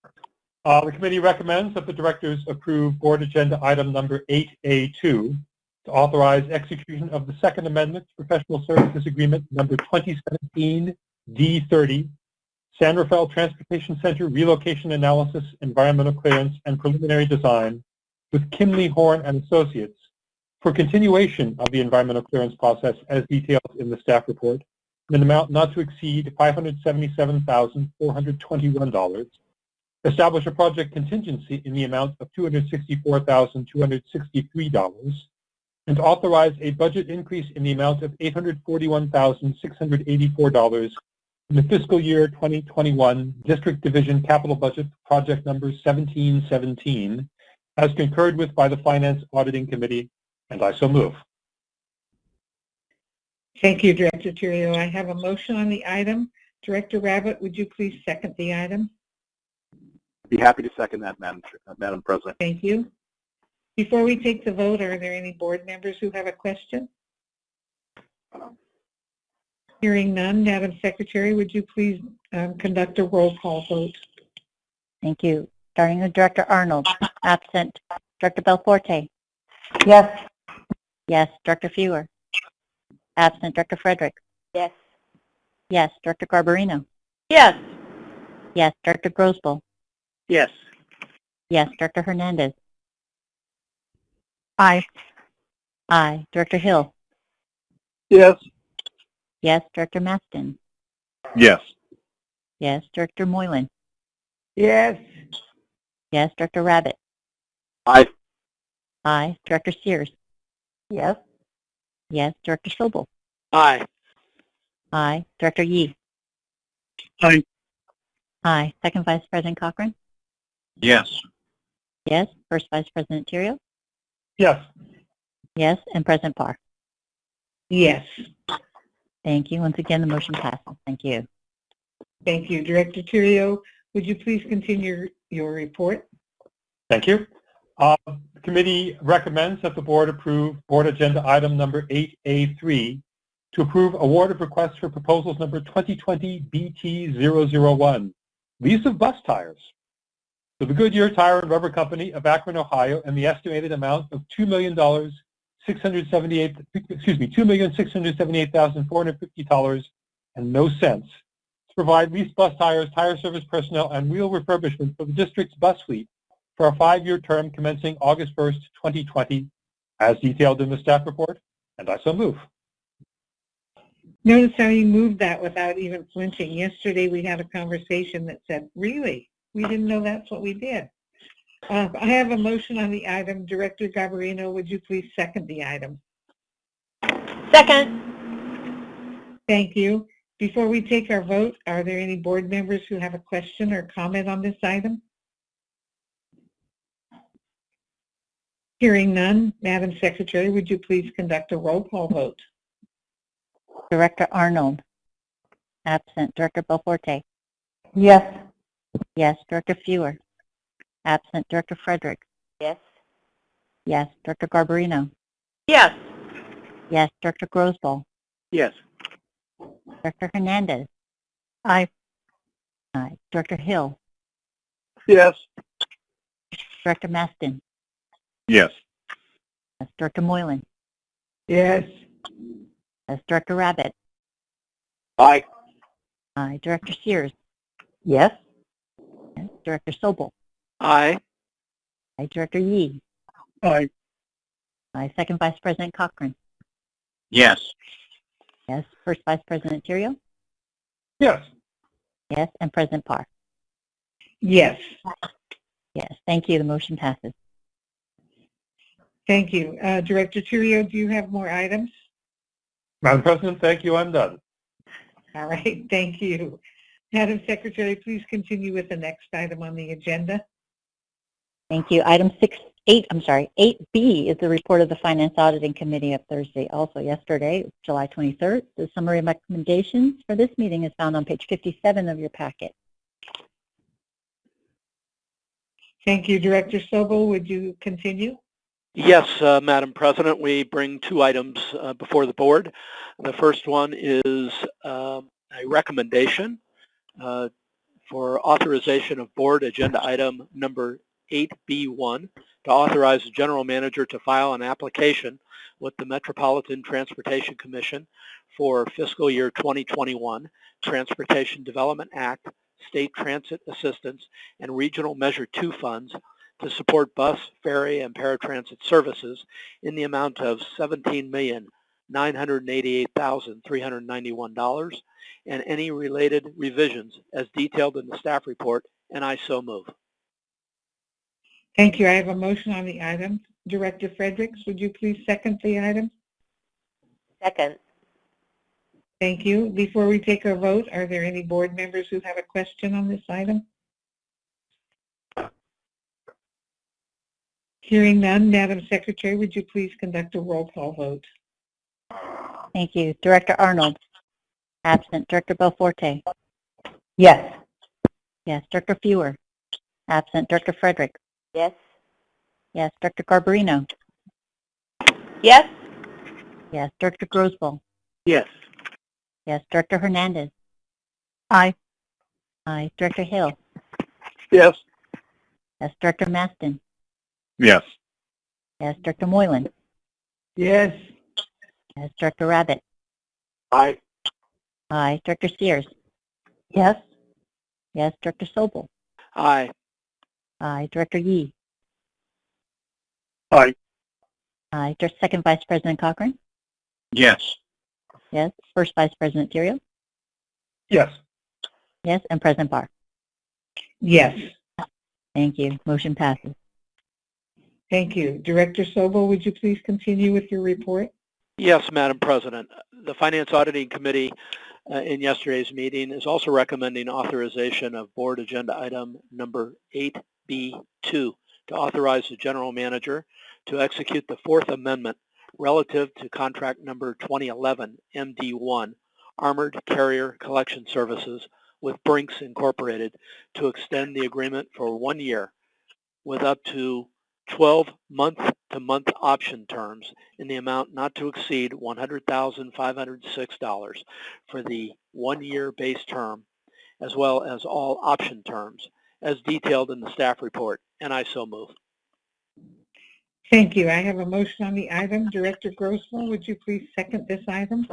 The committee recommends that the directors approve Board Agenda Item Number 8A2 to authorize execution of the Second Amendment to Professional Services Agreement Number 2017-D30, San Rafael Transportation Center Relocation Analysis, Environmental Clearance, and Preliminary Design with Kimley Horn and Associates for continuation of the environmental clearance process as detailed in the staff report in an amount not to exceed $577,421. Establish a project contingency in the amount of $264,263, and authorize a budget increase in the amount of $841,684 in the fiscal year 2021 District Division Capital Budget Project Number 1717, as concurred with by the Finance Auditing Committee, and I so move. Thank you, Director Terrio. I have a motion on the item. Director Rabbit, would you please second the item? Be happy to second that, Madam President. Thank you. Before we take the vote, are there any board members who have a question? Hearing none, Madam Secretary, would you please conduct a roll call vote? Thank you. Starting with Director Arnold. Absent. Director Belforte. Yes. Yes. Director Fewer. Absent. Director Frederick. Yes. Yes. Director Garbarino. Yes. Yes. Director Grosboll. Yes. Yes. Director Hernandez. Aye. Aye. Director Hill. Yes. Yes. Director Maston. Yes. Yes. Director Moylan. Yes. Yes. Director Rabbit. Aye. Aye. Director Sears. Yes. Yes. Director Sobel. Aye. Aye. Director Yee. Aye. Aye. Second Vice President Cochran. Yes. Yes. First Vice President Terrio. Yes. Yes. And President Parr. Yes. Thank you. Once again, the motion passes. Thank you. Thank you. Director Terrio, would you please continue your report? Thank you. The committee recommends that the board approve Board Agenda Item Number 8A3 to approve award of requests for proposals number 2020 BT001, lease of bus tires, to the Goodyear Tire and Rubber Company of Akron, Ohio, and the estimated amount of $2,678,450 and no cents to provide leased bus tires, tire service personnel, and wheel refurbishment for the district's bus fleet for a 5-year term commencing August 1st, 2020, as detailed in the staff report, and I so move. Notice how you moved that without even flinching. Yesterday we had a conversation that said, really? We didn't know that's what we did. I have a motion on the item. Director Garbarino, would you please second the item? Second. Thank you. Before we take our vote, are there any board members who have a question or comment on this item? Hearing none, Madam Secretary, would you please conduct a roll call vote? Director Arnold. Absent. Director Belforte. Yes. Yes. Director Fewer. Absent. Director Frederick. Yes. Yes. Director Garbarino. Yes. Yes. Director Grosboll. Yes. Director Hernandez. Aye. Aye. Director Hill. Yes. Director Maston. Yes. Yes. Director Moylan. Yes. Yes, Director Rabbit. Aye. Aye. Director Sears. Yes. Yes, Director Sobel. Aye. Aye. Director Yee. Aye. Aye. Second Vice President Cochran. Yes. Yes. First Vice President Terrio. Yes. Yes. And President Parr. Yes. Yes. Thank you. The motion passes. Thank you. Director Terrio, do you have more items? Madam President, thank you. I'm done. All right, thank you. Madam Secretary, please continue with the next item on the agenda. Thank you. Item 8B is the report of the Finance Auditing Committee of Thursday, also yesterday, July 23rd. The summary of recommendations for this meeting is found on page 57 of your packet. Thank you. Director Sobel, would you continue? Yes, Madam President, we bring two items before the board. The first one is a recommendation for authorization of board agenda item number 8B1 to authorize the general manager to file an application with the Metropolitan Transportation Commission for fiscal year 2021 Transportation Development Act, State Transit Assistance, and Regional Measure 2 funds to support bus, ferry, and paratransit services in the amount of $17,988,391 and any related revisions as detailed in the staff report, and I so move. Thank you. I have a motion on the item. Director Fredericks, would you please second the item? Second. Thank you. Before we take our vote, are there any board members who have a question on this item? Hearing none, Madam Secretary, would you please conduct a roll call vote? Thank you. Director Arnold. Absent. Director Belforte. Yes. Yes. Director Fewer. Absent. Director Frederick. Yes. Yes. Director Garbarino. Yes. Yes. Director Grosboll. Yes. Yes. Director Hernandez. Aye. Aye. Director Hill. Yes. Yes. Director Maston. Yes. Yes. Director Moylan. Yes. Yes. Director Rabbit. Aye. Aye. Director Sears. Yes. Yes. Director Sobel. Aye. Aye. Director Yee. Aye. Aye. Second Vice President Cochran. Yes. Yes. First Vice President Terrio. Yes. Yes. And President Parr. Yes. Thank you. Motion passes. Thank you. Director Sobel, would you please continue with your report? Yes, Madam President. The Finance Auditing Committee in yesterday's meeting is also recommending authorization of board agenda item number 8B2 to authorize the general manager to execute the Fourth Amendment relative to contract number 2011 MD1 Armored Carrier Collection Services with Brinks Incorporated to extend the agreement for 1 year with up to 12 month-to-month option terms in the amount not to exceed $100,506 for the 1-year base term, as well as all option terms, as detailed in the staff report, and I so move. Thank you. I have a motion on the item. Director Grossman, would you please second this item?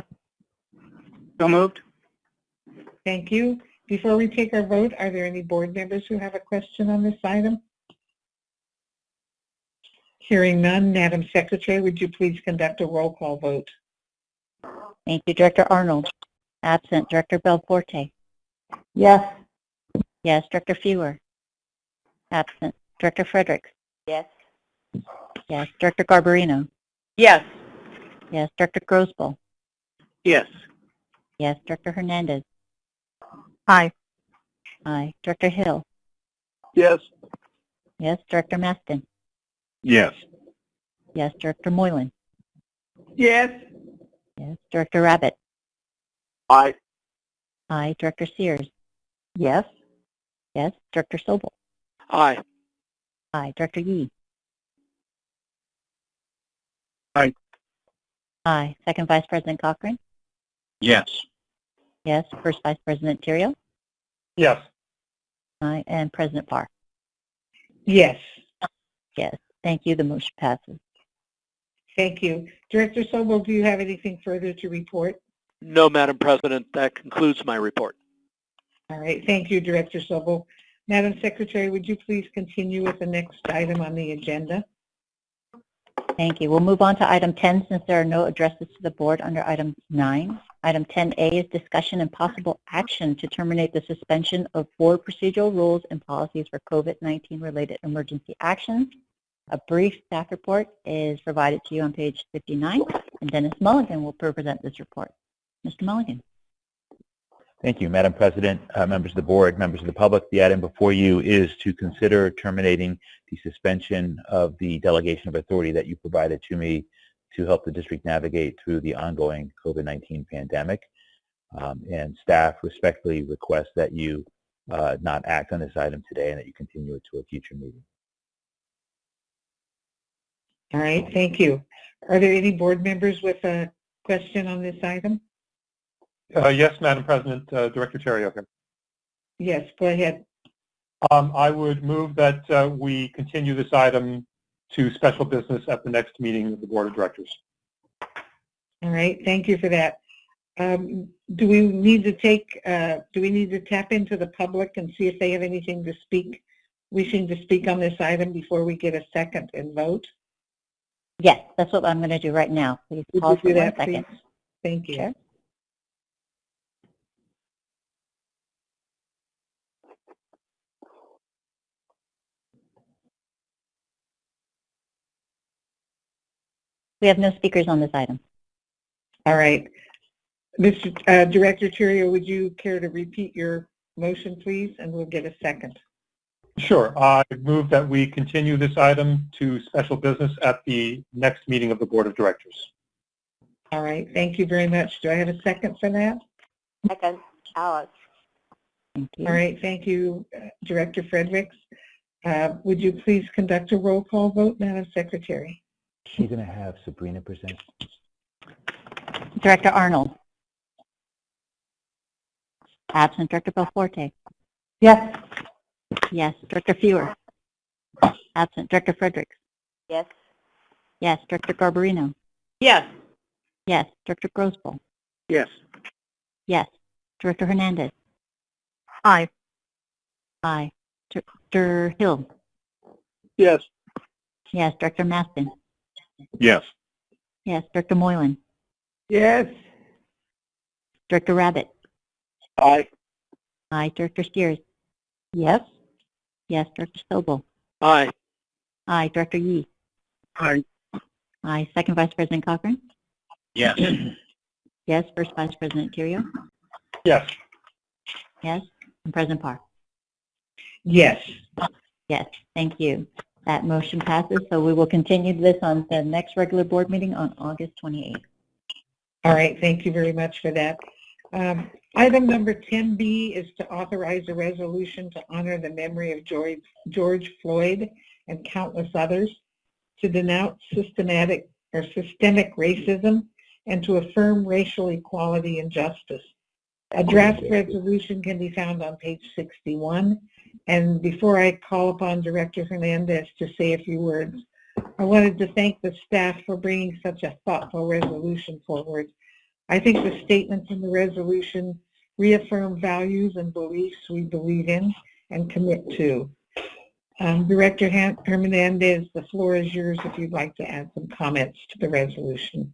So moved. Thank you. Before we take our vote, are there any board members who have a question on this item? Hearing none, Madam Secretary, would you please conduct a roll call vote? Thank you. Director Arnold. Absent. Director Belforte. Yes. Yes. Director Fewer. Absent. Director Fredericks. Yes. Yes. Director Garbarino. Yes. Yes. Director Grosboll. Yes. Yes. Director Hernandez. Aye. Aye. Director Hill. Yes. Yes. Director Maston. Yes. Yes. Director Moylan. Yes. Yes. Director Rabbit. Aye. Aye. Director Sears. Yes. Yes. Director Sobel. Aye. Aye. Director Yee. Aye. Aye. Second Vice President Cochran. Yes. Yes. First Vice President Terrio. Yes. Aye. And President Parr. Yes. Yes. Thank you. The motion passes. Thank you. Director Sobel, do you have anything further to report? No, Madam President, that concludes my report. All right, thank you, Director Sobel. Madam Secretary, would you please continue with the next item on the agenda? Thank you. We'll move on to item 10 since there are no addresses to the board under item 9. Item 10A is discussion and possible action to terminate the suspension of board procedural rules and policies for COVID-19 related emergency actions. A brief staff report is provided to you on page 59, and Dennis Mulligan will present this report. Mr. Mulligan. Thank you, Madam President, members of the board, members of the public. The item before you is to consider terminating the suspension of the delegation of authority that you provided to me to help the district navigate through the ongoing COVID-19 pandemic. And staff respectfully request that you not act on this item today and that you continue it to a future meeting. All right, thank you. Are there any board members with a question on this item? Yes, Madam President, Director Terrio here. Yes, go ahead. I would move that we continue this item to special business at the next meeting of the Board of Directors. All right, thank you for that. Do we need to tap into the public and see if they have anything to speak, wishing to speak on this item before we get a second and vote? Yes, that's what I'm going to do right now. Please Would pause you for do 1 that, second. please? Thank you. Sure. We have no speakers on this item. All right. Mr. Director Terrio, would you care to repeat your motion, please, and we'll get a second? Sure. I move that we continue this item to special business at the next meeting of the Board of Directors. All right. Thank you very much. Do I have a second for that? Second, Alice. Thank you. All right. Thank you, Director Fredericks. Would you please conduct a roll call vote, Madam Secretary? She's going to have Sabrina present. Director Arnold. Absent. Director Belforte. Yes. Yes. Director Fewer. Absent. Director Fredericks. Yes. Yes. Director Garbarino. Yes. Yes. Director Grosboll. Yes. Yes. Director Hernandez. Aye. Aye. Director Hill. Yes. Yes. Director Maston. Yes. Yes. Director Moylan. Yes. Director Rabbit. Aye. Aye. Director Steers. Yes. Yes. Director Sobel. Aye. Aye. Director Yee. Aye. Aye. Second Vice President Cochran. Yes. Yes. First Vice President Terrio. Yes. Yes. And President Parr. Yes. Yes. Thank you. That motion passes, so we will continue this on the next regular board meeting on August 28th. All right. Thank you very much for that. Item number 10B is to authorize a resolution to honor the memory of George Floyd and countless others, to denounce systemic racism, and to affirm racial equality and justice. A draft resolution can be found on page 61. And before I call upon Director Hernandez to say a few words, I wanted to thank the staff for bringing such a thoughtful resolution forward. I think the statements in the resolution reaffirm values and beliefs we believe in and commit to. Director Hernandez, the floor is yours if you'd like to add some comments to the resolution.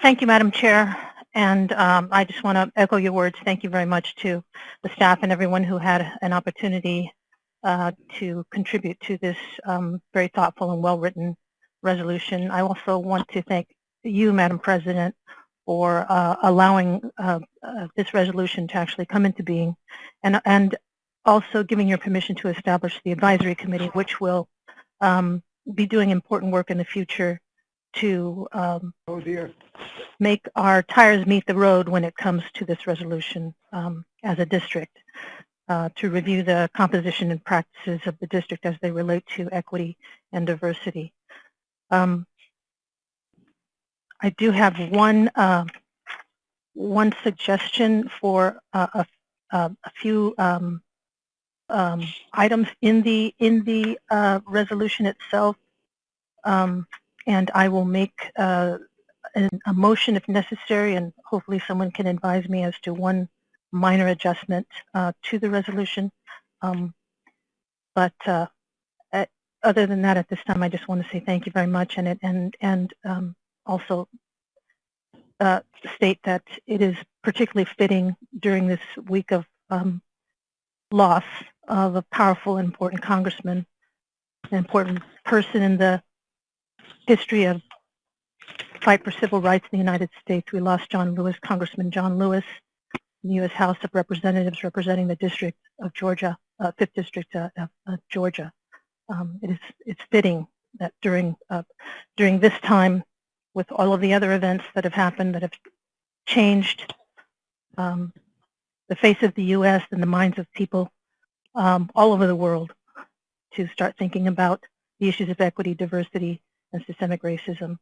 Thank you, Madam Chair. And I just want to echo your words. Thank you very much to the staff and everyone who had an opportunity to contribute to this very thoughtful and well-written resolution. I also want to thank you, Madam President, for allowing this resolution to actually come into being, and also giving your permission to establish the advisory committee, which will be doing important work in the future to make our tires meet the road when it comes to this resolution as a district, to review the composition and practices of the district as they relate to equity and diversity. I do have one suggestion for a few items in the resolution itself, and I will make a motion if necessary, and hopefully someone can advise me as to one minor adjustment to the resolution. But other than that, at this time, I just want to say thank you very much, and also state that it is particularly fitting during this week of loss of a powerful and important congressman, an important person in the history of fight for civil rights in the United States. We lost John Lewis, Congressman John Lewis, in the U.S. House of Representatives representing the District of Georgia, 5th District of Georgia. It's fitting that during this time, with all of the other events that have happened that have changed the face of the U.S. and the minds of people all over the world, to start thinking about the issues of equity, diversity, and systemic racism.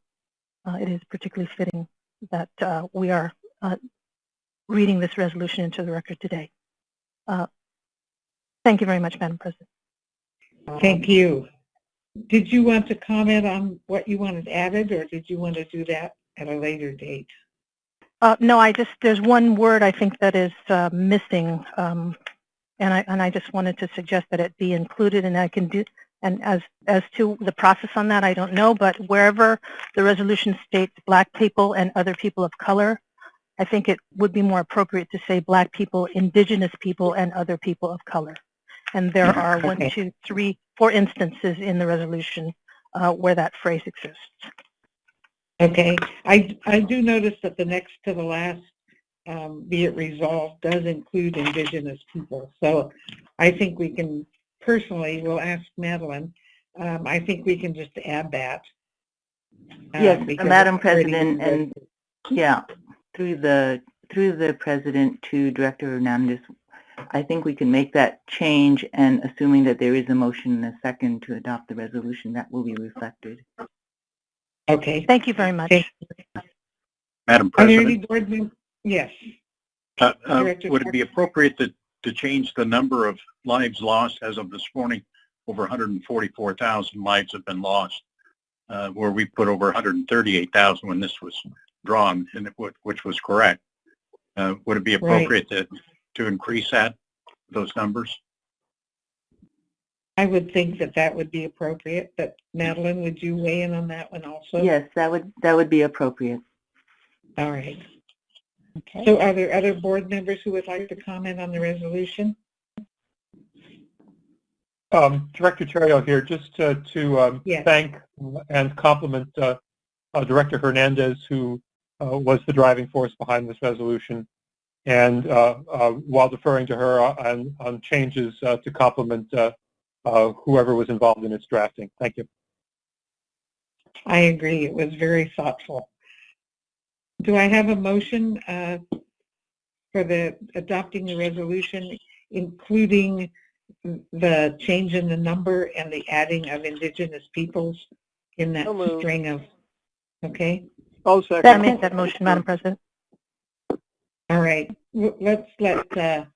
It is particularly fitting that we are reading this resolution into the record today. Thank you very much, Madam President. Thank you. Did you want to comment on what you wanted added, or did you want to do that at a later date? No, there's one word I think that is missing, and I just wanted to suggest that it be included, and I can do. And as to the process on that, I don't know, but wherever the resolution states Black people and other people of color, I think it would be more appropriate to say Black people, Indigenous people, and other people of color. And there are 1, 2, 3, 4 instances in the resolution where that phrase exists. Okay. I do notice that the next to the last, be it resolved, does include Indigenous people. So I think we can, personally, we'll ask Madeline, I think we can just add that. Yes, Madam President, and yeah, through the President to Director Hernandez, I think we can make that change, and assuming that there is a motion and a second to adopt the resolution, that will be reflected. Okay. Thank you very much. Madam Are there any President, board members? Yes. would it be appropriate to change the number of lives lost? As of this morning, over 144,000 lives have been lost, where we put over 138,000 when this was drawn, and which was correct. Would it be appropriate to increase those numbers? I would think that would be appropriate, but Madeline, would you weigh in on that one also? Yes, that would be appropriate. All right. Okay. So are there other board members who would like to comment on the resolution? Director Terrio here, just to Yes. thank and compliment Director Hernandez, who was the driving force behind this resolution, and while deferring to her on changes to compliment whoever was involved in its drafting. Thank you. I agree. It was very thoughtful. Do I have a motion for adopting the resolution, including the change in the number and the adding of Indigenous peoples in that string of, okay? I'll second. I make that motion, Madam President. All right. Let's let Director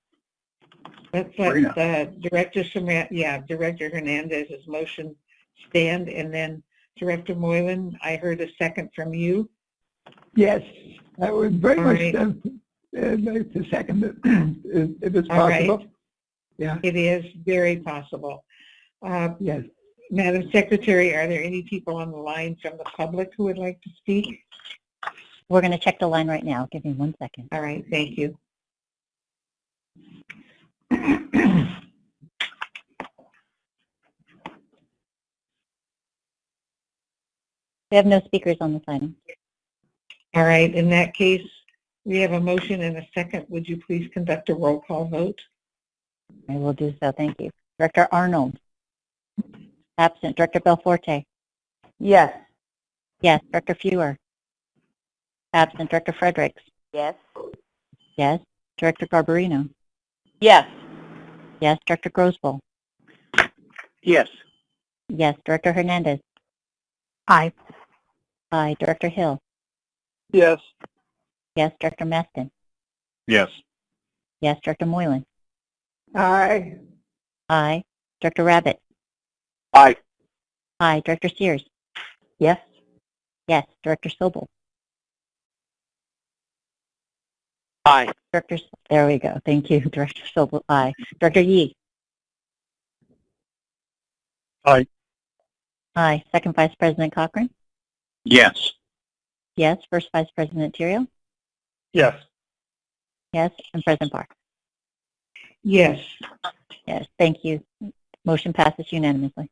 Hernandez's motion stand, and then Director Moylan, I heard a second from you. Yes, I would very much like to second it, if it's possible. Right. Yeah. It is very possible. Yes. Madam Secretary, are there any people on the line from the public who would like to speak? We're going to check the line right now. Give me 1 second. All right, thank you. We have no speakers on this item. All right, in that case, we have a motion and a second. Would you please conduct a roll call vote? I will do so. Thank you. Director Arnold. Absent. Director Belforte. Yes. Yes. Director Fewer. Absent. Director Fredericks. Yes. Yes. Director Garbarino. Yes. Yes. Director Grosboll. Yes. Yes. Director Hernandez. Aye. Aye. Director Hill. Yes. Yes. Director Meston. Yes. Yes. Director Moylan. Aye. Aye. Director Rabbit? Aye. Aye. Director Sears? Yes. Yes. Director Sobel? Aye. There we go. Thank you. Director Sobel, aye. Director Yee? Aye. Aye. Second Vice President Cochran? Yes. Yes. First Vice President Theriault? Yes. Yes. And President Park? Yes. Yes. Thank you. Motion passes unanimously.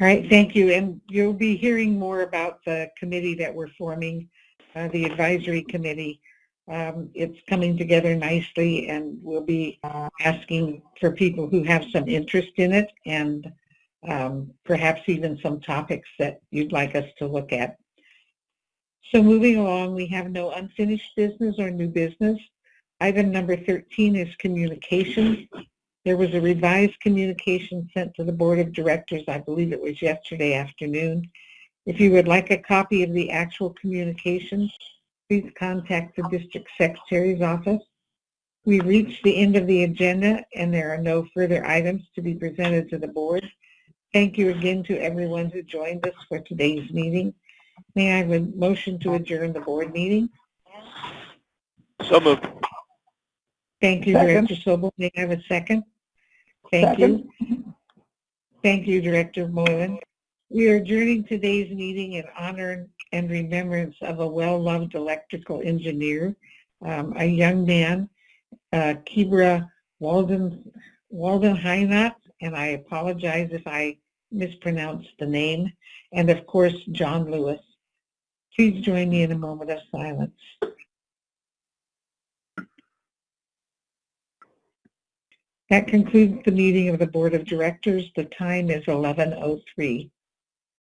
All right, thank you. And you'll be hearing more about the committee that we're forming, the advisory committee. It's coming together nicely, and we'll be asking for people who have some interest in it and perhaps even some topics that you'd like us to look at. So moving along, we have no unfinished business or new business. Item number 13 is communications. There was a revised communication sent to the Board of Directors, I believe it was yesterday afternoon. If you would like a copy of the actual communication, please contact the District Secretary's office. We've reached the end of the agenda and there are no further items to be presented to the Board. Thank you again to everyone who joined us for today's meeting. May I have a motion to adjourn the Board meeting? So moved. Thank you, Second. Director Sobel. May I have a second? Thank you. Thank you, Director Moylan. We are adjourning today's meeting in honor and remembrance of a well-loved electrical engineer, a young man, Kibra Waldenheinat, and I apologize if I mispronounced the name, and of course, John Lewis. Please join me in a moment of silence. That concludes the meeting of the Board of Directors. The time is 11:03.